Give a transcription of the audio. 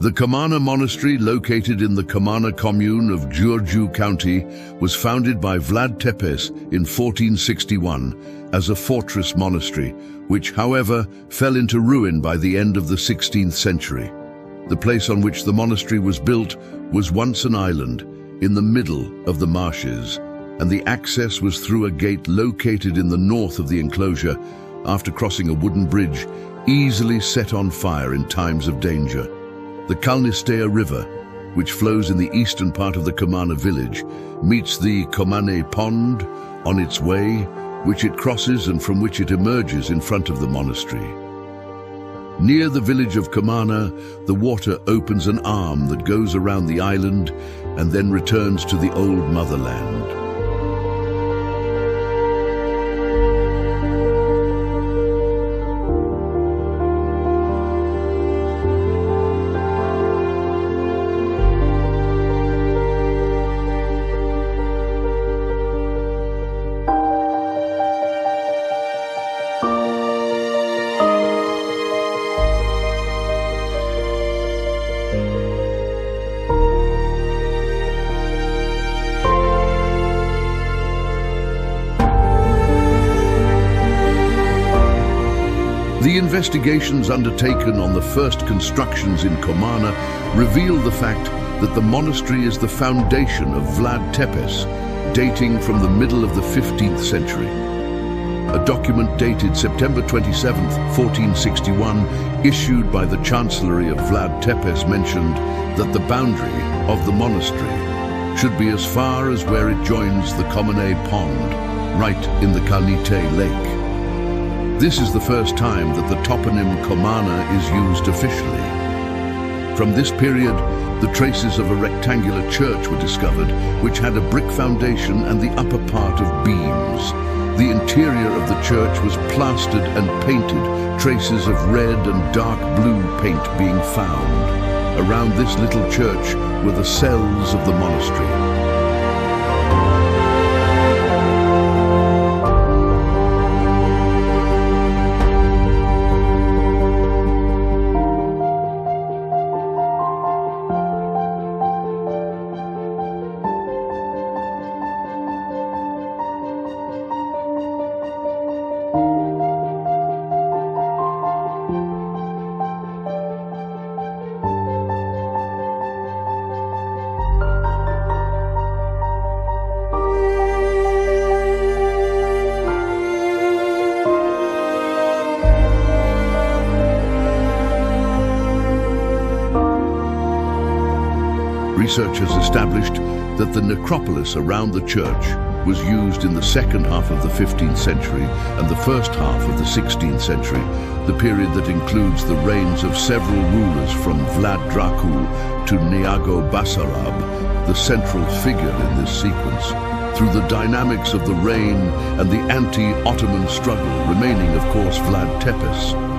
The Comana Monastery, located in the Comana commune of Giurgiu County, was founded by Vlad Tepes in 1461 as a fortress monastery, which, however, fell into ruin by the end of the 16th century. The place on which the monastery was built was once an island in the middle of the marshes, and the access was through a gate located in the north of the enclosure, after crossing a wooden bridge easily set on fire in times of danger. The Calnistea River, which flows in the eastern part of the Comana village, meets the Comana Pond on its way, which it crosses and from which it emerges in front of the monastery. Near the village of Comana, the water opens an arm that goes around the island and then returns to the old motherland. The investigations undertaken on the first constructions in Comana reveal the fact that the monastery is the foundation of Vlad Tepes, dating from the middle of the 15th century. A document dated September 27, 1461, issued by the Chancellery of Vlad Tepes, mentioned that the boundary of the monastery should be as far as where it joins the Comana Pond, right in the Calnite Lake. This is the first time that the toponym Comana is used officially. From this period, the traces of a rectangular church were discovered, which had a brick foundation and the upper part of beams. The interior of the church was plastered and painted, traces of red and dark blue paint being found. Around this little church were the cells of the monastery. Researchers established that the necropolis around the church was used in the second half of the 15th century and the first half of the 16th century, the period that includes the reigns of several rulers from Vlad Dracul to Neago Basarab, the central figure in this sequence, through the dynamics of the reign and the anti-Ottoman struggle, remaining, of course, Vlad Tepes.